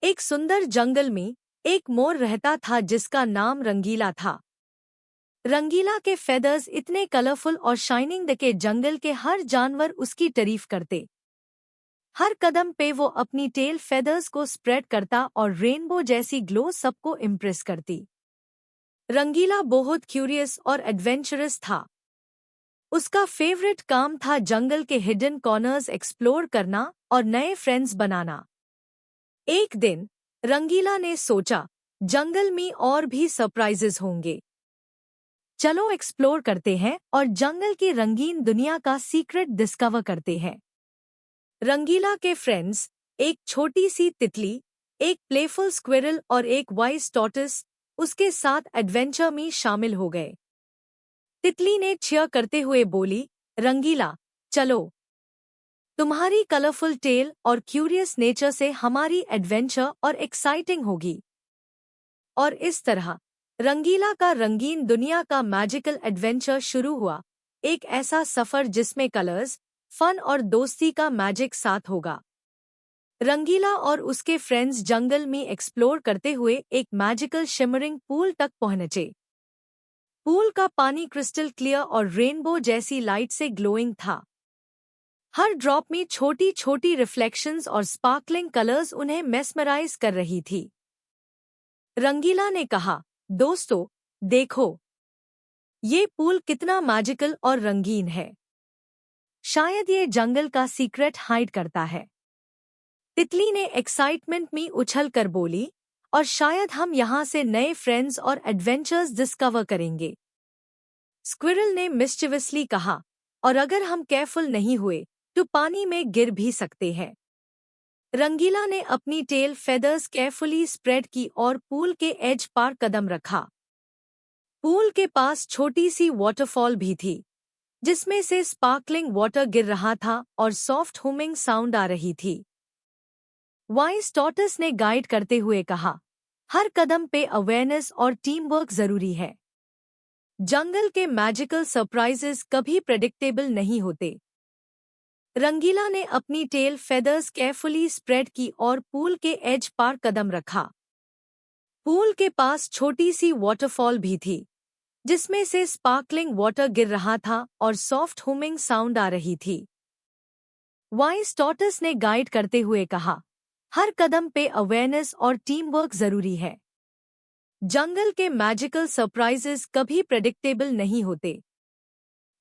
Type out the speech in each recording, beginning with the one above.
एक सुंदर जंगल में एक मोर रहता था जिसका नाम रंगीला था। रंगीला के फेदर्स इतने कलरफुल और शाइनिंग थे कि जंगल के हर जानवर उसकी तारीफ करते। हर कदम पे वो अपनी टेल फेदर्स को स्प्रेड करता और रेनबो जैसी ग्लो सबको इम्प्रेस करती। रंगीला बहुत क्यूरियस और एडवेंचरस था। उसका फेवरेट काम था जंगल के हिडन कॉर्नर्स एक्सप्लोर करना और नए फ्रेंड्स बनाना। एक दिन रंगीला ने सोचा, जंगल में और भी सरप्राइजेस होंगे। चलो एक्सप्लोर करते हैं और जंगल की रंगीन दुनिया का सीक्रेट डिस्कवर करते हैं। रंगीला के फ्रेंड्स, एक छोटी सी तितली, एक प्लेफुल स्क्विरल और एक वाइज टॉर्टोइस, उसके साथ एडवेंचर में शामिल हो गए। तितली ने चीयर करते हुए बोली, रंगीला, चलो। तुम्हारी कलरफुल टेल और क्यूरियस नेचर से हमारी एडवेंचर और एक्साइटिंग होगी। और इस तरह रंगीला का रंगीन दुनिया का मैजिकल एडवेंचर शुरू हुआ, एक ऐसा सफर जिसमें कलर्स, फन और दोस्ती का मैजिक साथ होगा। रंगीला और उसके फ्रेंड्स जंगल में एक्सप्लोर करते हुए एक मैजिकल शिमरिंग पूल तक पहुंचे। पूल का पानी क्रिस्टल क्लियर और रेनबो जैसी लाइट से ग्लोइंग था। हर ड्रॉप में छोटी छोटी रिफ्लेक्शंस और स्पार्कलिंग कलर्स उन्हें मेस्मराइज कर रही थी। रंगीला ने कहा, दोस्तों, देखो, ये पूल कितना मैजिकल और रंगीन है। शायद ये जंगल का सीक्रेट हाइड करता है। तितली ने एक्साइटमेंट में उछल कर बोली, और शायद हम यहाँ से नए फ्रेंड्स और एडवेंचर्स डिस्कवर करेंगे। स्क्विरल ने मिस्चिवसली कहा, और अगर हम केयरफुल नहीं हुए तो पानी में गिर भी सकते हैं। रंगीला ने अपनी टेल फेदर्स केयरफुली स्प्रेड की और पूल के एज पर कदम रखा। पूल के पास छोटी सी वाटरफॉल भी थी, जिसमें से स्पार्कलिंग वाटर गिर रहा था और सॉफ्ट हुमिंग साउंड आ रही थी। वाइज टॉर्टोइस ने गाइड करते हुए कहा, हर कदम पे अवेयरनेस और टीम वर्क जरूरी है। जंगल के मैजिकल सरप्राइजेस कभी प्रेडिक्टेबल नहीं होते। रंगीला ने अपनी टेल फेदर्स केयरफुली स्प्रेड की और पूल के एज पर कदम रखा। पूल के पास छोटी सी वाटरफॉल भी थी, जिसमें से स्पार्कलिंग वाटर गिर रहा था और सॉफ्ट हुमिंग साउंड आ रही थी। वाइज टॉर्टोइस ने गाइड करते हुए कहा, हर कदम पे अवेयरनेस और टीम वर्क जरूरी है। जंगल के मैजिकल सरप्राइजेस कभी प्रेडिक्टेबल नहीं होते।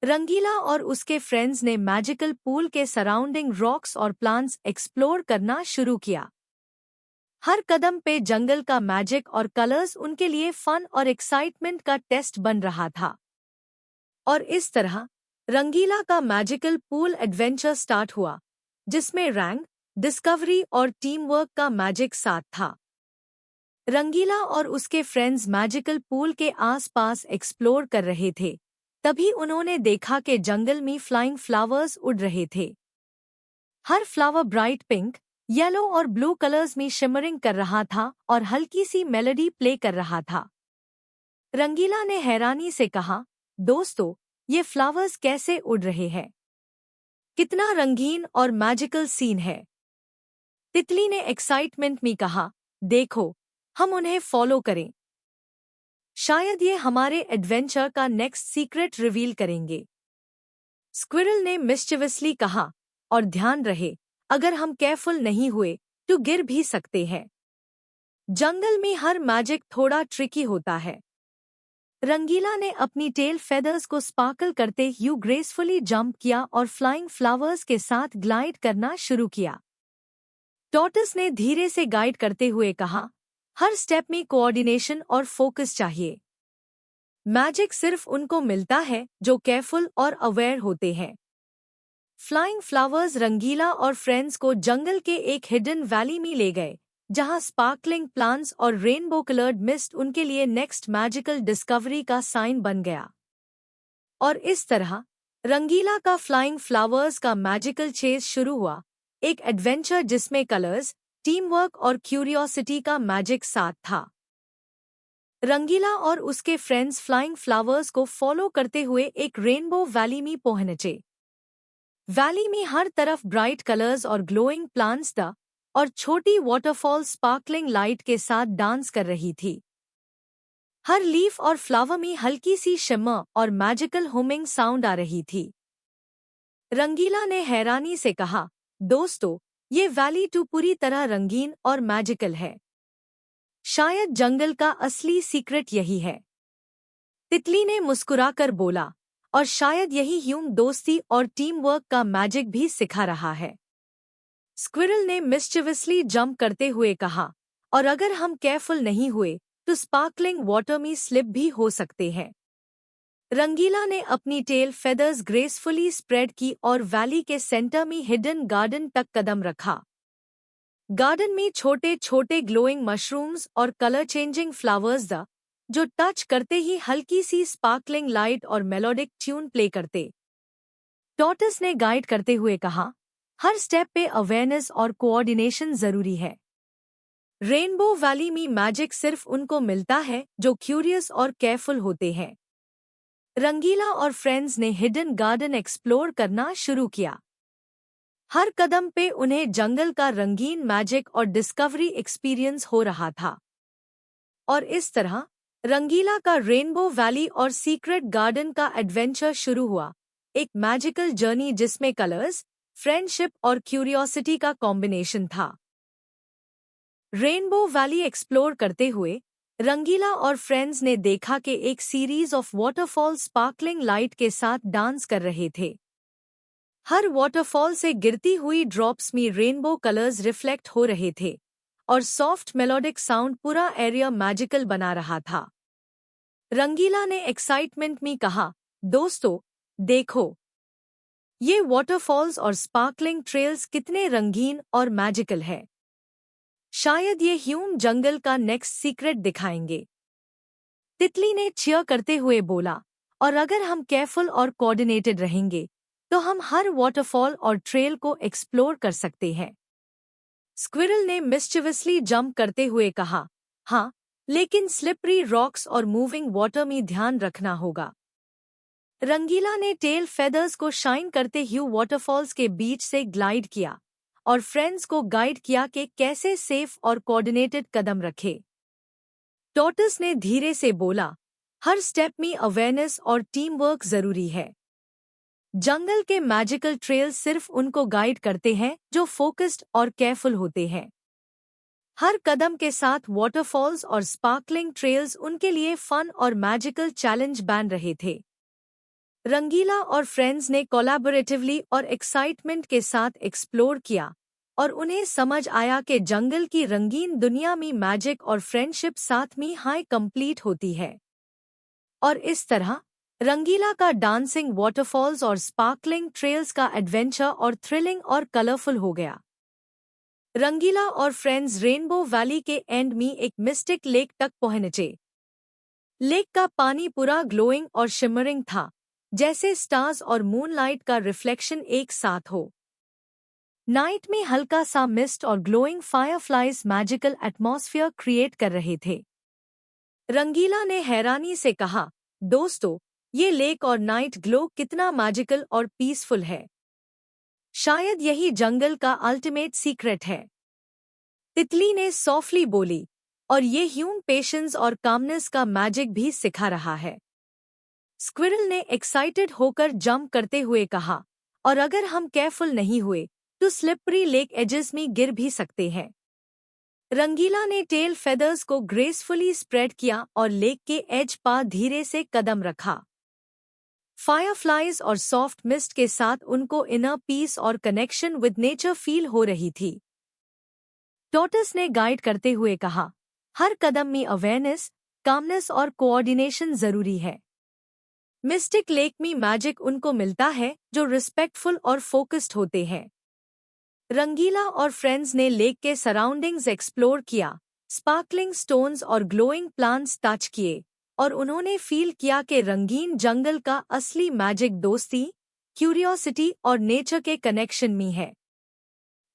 रंगीला और उसके फ्रेंड्स ने मैजिकल पूल के सराउंडिंग रॉक्स और प्लांट्स एक्सप्लोर करना शुरू किया। हर कदम पे जंगल का मैजिक और कलर्स उनके लिए फन और एक्साइटमेंट का टेस्ट बन रहा था। और इस तरह रंगीला का मैजिकल पूल एडवेंचर स्टार्ट हुआ, जिसमें रैंक, डिस्कवरी और टीम वर्क का मैजिक साथ था। रंगीला और उसके फ्रेंड्स मैजिकल पूल के आसपास एक्सप्लोर कर रहे थे, तभी उन्होंने देखा कि जंगल में फ्लाइंग फ्लावर्स उड़ रहे थे। हर फ्लावर ब्राइट पिंक, येलो और ब्लू कलर्स में शिमरिंग कर रहा था और हल्की सी मेलोडी प्ले कर रहा था। रंगीला ने हैरानी से कहा, दोस्तों, ये फ्लावर्स कैसे उड़ रहे हैं? कितना रंगीन और मैजिकल सीन है। तितली ने एक्साइटमेंट में कहा, देखो, हम उन्हें फॉलो करें। शायद ये हमारे एडवेंचर का नेक्स्ट सीक्रेट रिवील करेंगे। स्क्विरल ने मिस्चिवसली कहा, और ध्यान रहे, अगर हम केयरफुल नहीं हुए तो गिर भी सकते हैं। जंगल में हर मैजिक थोड़ा ट्रिकी होता है। रंगीला ने अपनी टेल फेदर्स को स्पार्कल करते हुए ग्रेसफुली जंप किया और फ्लाइंग फ्लावर्स के साथ ग्लाइड करना शुरू किया। टॉर्टोइस ने धीरे से गाइड करते हुए कहा, हर स्टेप में कोऑर्डिनेशन और फोकस चाहिए। मैजिक सिर्फ उनको मिलता है जो केयरफुल और अवेयर होते हैं। फ्लाइंग फ्लावर्स रंगीला और फ्रेंड्स को जंगल के एक हिडन वैली में ले गए, जहां स्पार्कलिंग प्लांट्स और रेनबो कलर्ड मिस्ट उनके लिए नेक्स्ट मैजिकल डिस्कवरी का साइन बन गया। और इस तरह रंगीला का फ्लाइंग फ्लावर्स का मैजिकल चेज शुरू हुआ, एक एडवेंचर जिसमें कलर्स, टीम वर्क और क्यूरियोसिटी का मैजिक साथ था। रंगीला और उसके फ्रेंड्स फ्लाइंग फ्लावर्स को फॉलो करते हुए एक रेनबो वैली में पहुंचे। वैली में हर तरफ ब्राइट कलर्स और ग्लोइंग प्लांट्स था, और छोटी वाटरफॉल स्पार्कलिंग लाइट के साथ डांस कर रही थी। हर लीफ और फ्लावर में हल्की सी शिमर और मैजिकल हुमिंग साउंड आ रही थी। रंगीला ने हैरानी से कहा, दोस्तों, ये वैली तो पूरी तरह रंगीन और मैजिकल है। शायद जंगल का असली सीक्रेट यही है। तितली ने मुस्कुराकर बोला, और शायद यही ह्यूम दोस्ती और टीम वर्क का मैजिक भी सिखा रहा है। स्क्विरल ने मिस्चिवसली जंप करते हुए कहा, और अगर हम केयरफुल नहीं हुए तो स्पार्कलिंग वाटर में स्लिप भी हो सकते हैं। रंगीला ने अपनी टेल फेदर्स ग्रेसफुली स्प्रेड की और वैली के सेंटर में हिडन गार्डन तक कदम रखा। गार्डन में छोटे छोटे ग्लोइंग मशरूम्स और कलर चेंजिंग फ्लावर्स जो टच करते ही हल्की सी स्पार्कलिंग लाइट और मेलोडिक ट्यून प्ले करते। टॉर्टस ने गाइड करते हुए कहा, हर स्टेप पे अवेयरनेस और कोऑर्डिनेशन जरूरी है। रेनबो वैली में मैजिक सिर्फ उनको मिलता है जो क्यूरियस और केयरफुल होते हैं। रंगीला और फ्रेंड्स ने हिडन गार्डन एक्सप्लोर करना शुरू किया। हर कदम पे उन्हें जंगल का रंगीन मैजिक और डिस्कवरी एक्सपीरियंस हो रहा था। और इस तरह रंगीला का रेनबो वैली और सीक्रेट गार्डन का एडवेंचर शुरू हुआ, एक मैजिकल जर्नी जिसमें कलर्स, फ्रेंडशिप और क्यूरियोसिटी का कॉम्बिनेशन था। रेनबो वैली एक्सप्लोर करते हुए रंगीला और फ्रेंड्स ने देखा कि एक series of waterfall sparkling light के साथ डांस कर रहे थे। हर वाटरफॉल से गिरती हुई ड्रॉप्स में रेनबो कलर्स रिफ्लेक्ट हो रहे थे और सॉफ्ट मेलोडिक साउंड पूरा एरिया मैजिकल बना रहा था। रंगीला ने एक्साइटमेंट में कहा, दोस्तों, देखो, ये वाटरफॉल्स और स्पार्कलिंग ट्रेल्स कितने रंगीन और मैजिकल है। शायद ये ह्यूम जंगल का नेक्स्ट सीक्रेट दिखाएंगे। तितली ने चीयर करते हुए बोला, और अगर हम केयरफुल और कोऑर्डिनेटेड रहेंगे तो हम हर वाटरफॉल और ट्रेल को एक्सप्लोर कर सकते हैं। स्क्विरल ने मिस्चिवसली जंप करते हुए कहा, हाँ, लेकिन स्लिपरी रॉक्स और मूविंग वाटर में ध्यान रखना होगा। रंगीला ने टेल फेदर्स को शाइन करते हुए वाटरफॉल्स के बीच से ग्लाइड किया और फ्रेंड्स को गाइड किया कि कैसे सेफ और कोऑर्डिनेटेड कदम रखे। टॉर्टस ने धीरे से बोला, हर स्टेप में अवेयरनेस और टीम वर्क जरूरी है। जंगल के मैजिकल ट्रेल्स सिर्फ उनको गाइड करते हैं जो फोकस्ड और केयरफुल होते हैं। हर कदम के साथ वाटरफॉल्स और स्पार्कलिंग ट्रेल्स उनके लिए फन और मैजिकल चैलेंज बन रहे थे। रंगीला और फ्रेंड्स ने कोलैबोरेटिवली और एक्साइटमेंट के साथ एक्सप्लोर किया और उन्हें समझ आया कि जंगल की रंगीन दुनिया में मैजिक और फ्रेंडशिप साथ में हाई कंप्लीट होती है। और इस तरह रंगीला का डांसिंग वाटरफॉल्स और स्पार्कलिंग ट्रेल्स का एडवेंचर और थ्रिलिंग और कलरफुल हो गया। रंगीला और फ्रेंड्स रेनबो वैली के एंड में एक मिस्टिक लेक तक पहुंचे। लेक का पानी पूरा ग्लोइंग और शिमरिंग था, जैसे स्टार्स और मूनलाइट का रिफ्लेक्शन एक साथ हो। नाइट में हल्का सा मिस्ट और glowing fireflies magical atmosphere create कर रहे थे। रंगीला ने हैरानी से कहा, दोस्तों, ये लेक और नाइट ग्लो कितना मैजिकल और पीसफुल है। शायद यही जंगल का अल्टीमेट सीक्रेट है। तितली ने सॉफ्टली बोली, और ये ह्यूम पेशेंस और कामनेस का मैजिक भी सिखा रहा है। स्क्विरल ने एक्साइटेड होकर जंप करते हुए कहा, और अगर हम केयरफुल नहीं हुए तो स्लिपरी लेक एजेस में गिर भी सकते हैं। रंगीला ने टेल फेदर्स को ग्रेसफुली स्प्रेड किया और लेक के एज पर धीरे से कदम रखा। फायरफ्लाइज और सॉफ्ट मिस्ट के साथ उनको इनर पीस और कनेक्शन विद नेचर फील हो रही थी। टॉर्टस ने गाइड करते हुए कहा, हर कदम में अवेयरनेस, कामनेस और कोऑर्डिनेशन जरूरी है। मिस्टिक लेक में मैजिक उनको मिलता है जो रिस्पेक्टफुल और फोकस्ड होते हैं। रंगीला और फ्रेंड्स ने लेक के सराउंडिंग्स एक्सप्लोर किया, स्पार्कलिंग स्टोन्स और ग्लोइंग प्लांट्स टच किए, और उन्होंने फील किया कि रंगीन जंगल का असली मैजिक दोस्ती, क्यूरियोसिटी और नेचर के कनेक्शन में है।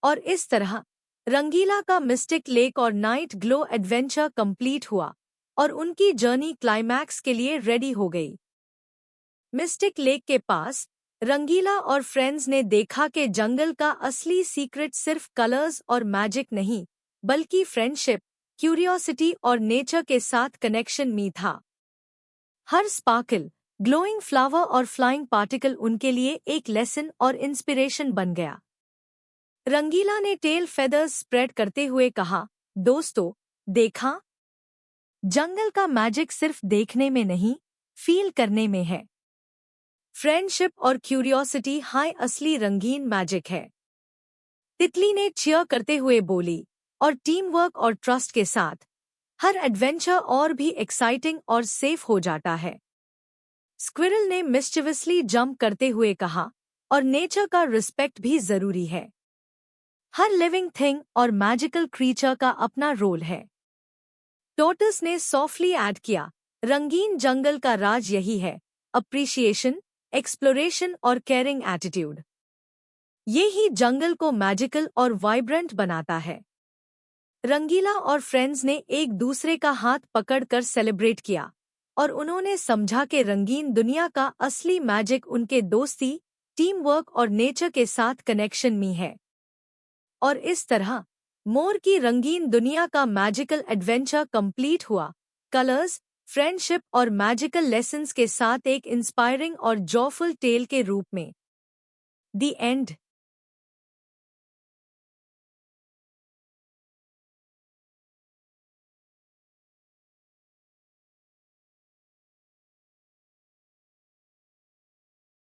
और इस तरह रंगीला का मिस्टिक लेक और नाइट ग्लो एडवेंचर कंप्लीट हुआ और उनकी जर्नी क्लाइमैक्स के लिए रेडी हो गई। मिस्टिक लेक के पास रंगीला और फ्रेंड्स ने देखा कि जंगल का असली सीक्रेट सिर्फ कलर्स और मैजिक नहीं, बल्कि फ्रेंडशिप, क्यूरियोसिटी और नेचर के साथ कनेक्शन में था। हर स्पार्कल, ग्लोइंग फ्लावर और फ्लाइंग पार्टिकल उनके लिए एक लेसन और इंस्पिरेशन बन गया। रंगीला ने टेल फेदर्स स्प्रेड करते हुए कहा, दोस्तों, देखा, जंगल का मैजिक सिर्फ देखने में नहीं, फील करने में है। फ्रेंडशिप और क्यूरियोसिटी हाई असली रंगीन मैजिक है। तितली ने चीयर करते हुए बोली, और टीम वर्क और ट्रस्ट के साथ हर एडवेंचर और भी एक्साइटिंग और सेफ हो जाता है। स्क्विरल ने मिस्चिवसली जंप करते हुए कहा, और नेचर का रिस्पेक्ट भी जरूरी है। हर लिविंग थिंग और मैजिकल क्रीचर का अपना रोल है। टॉर्टस ने सॉफ्टली ऐड किया, रंगीन जंगल का राज यही है, अप्रिशिएशन, एक्सप्लोरेशन और केयरिंग एटीट्यूड। ये ही जंगल को मैजिकल और वाइब्रेंट बनाता है। रंगीला और फ्रेंड्स ने एक दूसरे का हाथ पकड़कर सेलिब्रेट किया, और उन्होंने समझा कि रंगीन दुनिया का असली मैजिक उनके दोस्ती, टीम वर्क और नेचर के साथ कनेक्शन में है। और इस तरह मोर की रंगीन दुनिया का मैजिकल एडवेंचर कंप्लीट हुआ, कलर्स, फ्रेंडशिप और मैजिकल लेसन्स के साथ एक इंस्पायरिंग और जॉयफुल टेल के रूप में। The end.